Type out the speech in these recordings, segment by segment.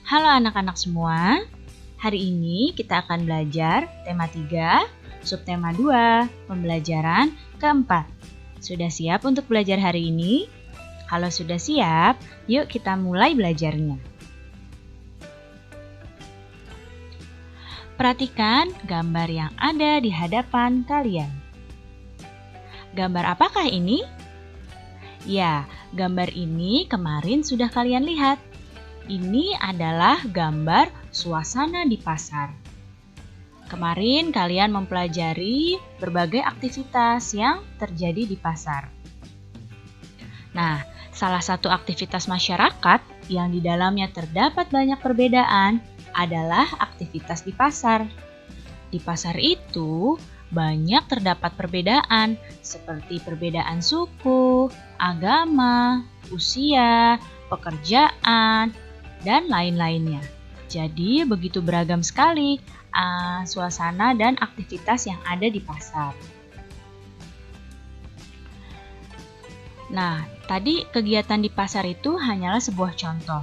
Halo anak-anak semua, hari ini kita akan belajar tema 3, subtema 2, pembelajaran keempat. Sudah siap untuk belajar hari ini? Kalau sudah siap, yuk kita mulai belajarnya. Perhatikan gambar yang ada di hadapan kalian. Gambar apakah ini? Ya, gambar ini kemarin sudah kalian lihat. Ini adalah gambar suasana di pasar. Kemarin kalian mempelajari berbagai aktivitas yang terjadi di pasar. Nah, salah satu aktivitas masyarakat yang di dalamnya terdapat banyak perbedaan adalah aktivitas di pasar. Di pasar itu banyak terdapat perbedaan seperti perbedaan suku, agama, usia, pekerjaan, dan lain-lainnya. Jadi begitu beragam sekali suasana dan aktivitas yang ada di pasar. Nah, tadi kegiatan di pasar itu hanyalah sebuah contoh.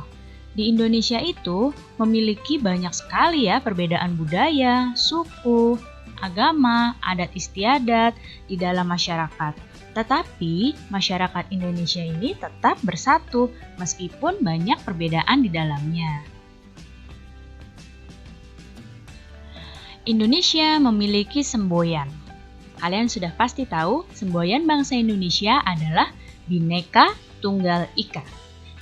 Di Indonesia itu memiliki banyak sekali ya perbedaan budaya, suku, agama, adat istiadat di dalam masyarakat. Tetapi masyarakat Indonesia ini tetap bersatu meskipun banyak perbedaan di dalamnya. Indonesia memiliki semboyan. Kalian sudah pasti tahu semboyan bangsa Indonesia adalah Bhinneka Tunggal Ika,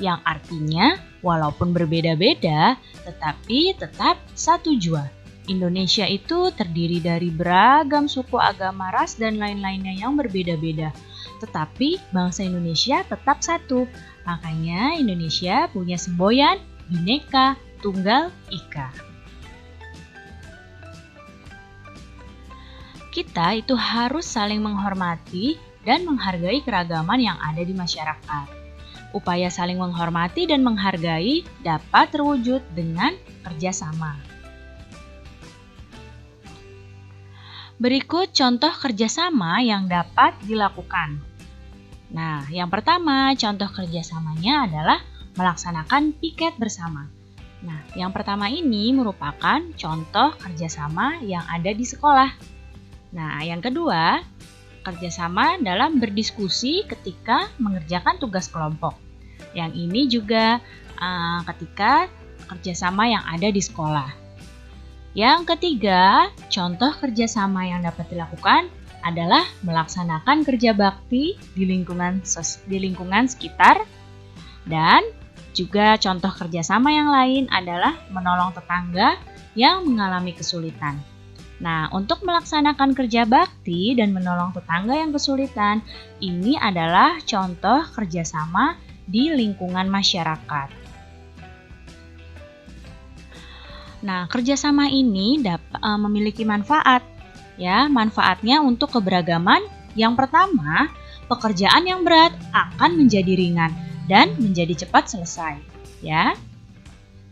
yang artinya walaupun berbeda-beda tetapi tetap satu jua. Indonesia itu terdiri dari beragam suku, agama, ras, dan lain-lainnya yang berbeda-beda. Tetapi bangsa Indonesia tetap satu. Makanya Indonesia punya semboyan Bhinneka Tunggal Ika. Kita itu harus saling menghormati dan menghargai keragaman yang ada di masyarakat. Upaya saling menghormati dan menghargai dapat terwujud dengan kerjasama. Berikut contoh kerjasama yang dapat dilakukan. Nah, yang pertama contoh kerjasamanya adalah melaksanakan piket bersama. Nah, yang pertama ini merupakan contoh kerjasama yang ada di sekolah. Nah, yang kedua, kerjasama dalam berdiskusi ketika mengerjakan tugas kelompok. Yang ini juga ketika kerjasama yang ada di sekolah. Yang ketiga, contoh kerjasama yang dapat dilakukan adalah melaksanakan kerja bakti di lingkungan sekitar. Dan juga contoh kerjasama yang lain adalah menolong tetangga yang mengalami kesulitan. Nah, untuk melaksanakan kerja bakti dan menolong tetangga yang kesulitan, ini adalah contoh kerjasama di lingkungan masyarakat. Nah, kerjasama ini memiliki manfaat. Ya, manfaatnya untuk keberagaman. Yang pertama, pekerjaan yang berat akan menjadi ringan dan menjadi cepat selesai. Ya.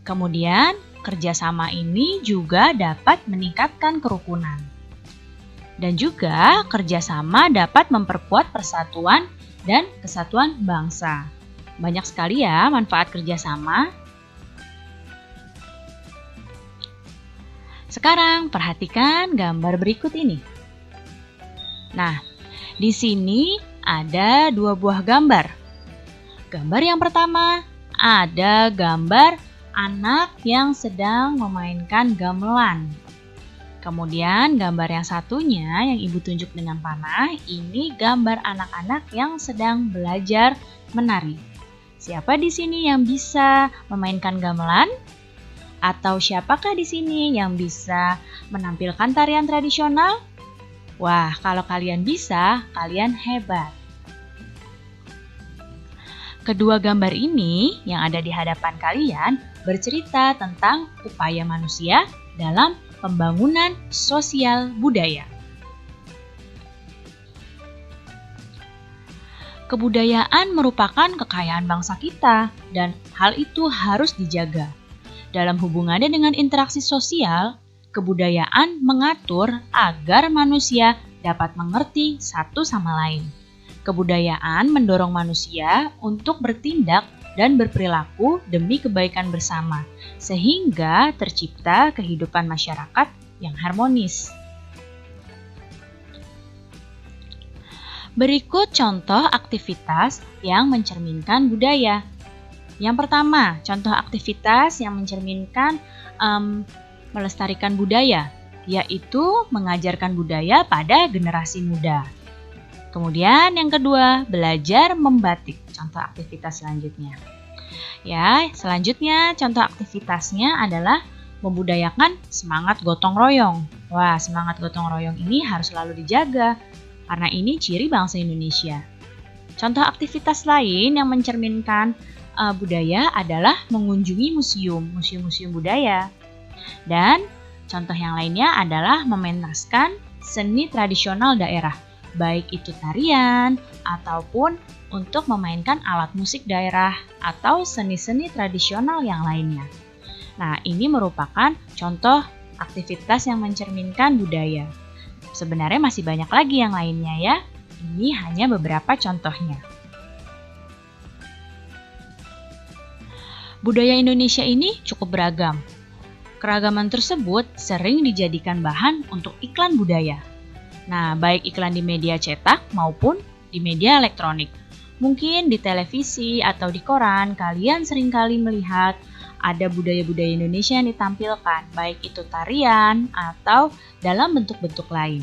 Kemudian, kerjasama ini juga dapat meningkatkan kerukunan. Dan juga kerjasama dapat memperkuat persatuan dan kesatuan bangsa. Banyak sekali ya manfaat kerjasama. Sekarang perhatikan gambar berikut ini. Nah, di sini ada dua buah gambar. Gambar yang pertama ada gambar anak yang sedang memainkan gamelan. Kemudian gambar yang satunya yang ibu tunjuk dengan panah, ini gambar anak-anak yang sedang belajar menari. Siapa di sini yang bisa memainkan gamelan? Atau siapakah di sini yang bisa menampilkan tarian tradisional? Wah, kalau kalian bisa, kalian hebat. Kedua gambar ini yang ada di hadapan kalian bercerita tentang upaya manusia dalam pembangunan sosial budaya. Kebudayaan merupakan kekayaan bangsa kita dan hal itu harus dijaga. Dalam hubungannya dengan interaksi sosial, kebudayaan mengatur agar manusia dapat mengerti satu sama lain. Kebudayaan mendorong manusia untuk bertindak dan berperilaku demi kebaikan bersama, sehingga tercipta kehidupan masyarakat yang harmonis. Berikut contoh aktivitas yang mencerminkan budaya. Yang pertama, contoh aktivitas yang mencerminkan melestarikan budaya, yaitu mengajarkan budaya pada generasi muda. Kemudian yang kedua, belajar membatik, contoh aktivitas selanjutnya. Ya, selanjutnya contoh aktivitasnya adalah membudayakan semangat gotong royong. Wah, semangat gotong royong ini harus selalu dijaga, karena ini ciri bangsa Indonesia. Contoh aktivitas lain yang mencerminkan budaya adalah mengunjungi museum budaya. Dan contoh yang lainnya adalah mementaskan seni tradisional daerah, baik itu tarian ataupun untuk memainkan alat musik daerah atau seni-seni tradisional yang lainnya. Nah, ini merupakan contoh aktivitas yang mencerminkan budaya. Sebenarnya masih banyak lagi yang lainnya ya. Ini hanya beberapa contohnya. Budaya Indonesia ini cukup beragam. Keragaman tersebut sering dijadikan bahan untuk iklan budaya. Nah, baik iklan di media cetak maupun di media elektronik. Mungkin di televisi atau di koran, kalian seringkali melihat ada budaya-budaya Indonesia yang ditampilkan, baik itu tarian atau dalam bentuk-bentuk lain.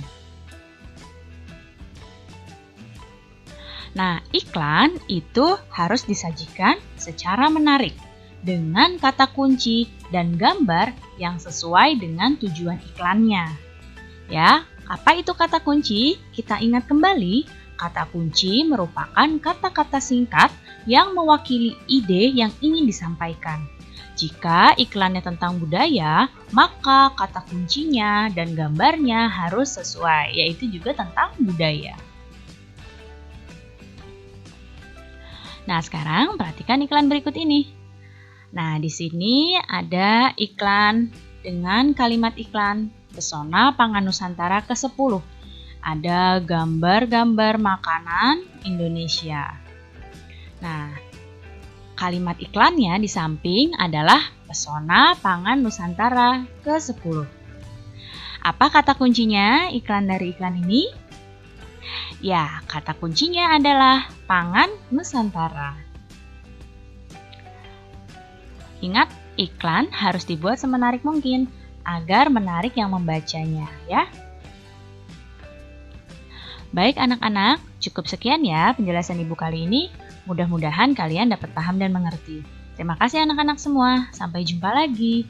Nah, iklan itu harus disajikan secara menarik dengan kata kunci dan gambar yang sesuai dengan tujuan iklannya. Ya, apa itu kata kunci? Kita ingat kembali, kata kunci merupakan kata-kata singkat yang mewakili ide yang ingin disampaikan. Jika iklannya tentang budaya, maka kata kuncinya dan gambarnya harus sesuai, yaitu juga tentang budaya. Nah, sekarang perhatikan iklan berikut ini. Nah, di sini ada iklan dengan kalimat iklan Pesona Pangan Nusantara ke-10. Ada gambar-gambar makanan Indonesia. Nah, kalimat iklannya di samping adalah Pesona Pangan Nusantara ke-10. Apa kata kuncinya iklan dari iklan ini? Ya, kata kuncinya adalah Pangan Nusantara. Ingat, iklan harus dibuat semenarik mungkin agar menarik yang membacanya, ya. Baik anak-anak, cukup sekian ya penjelasan Ibu kali ini. Mudah-mudahan kalian dapat paham dan mengerti. Terima kasih anak-anak semua. Sampai jumpa lagi.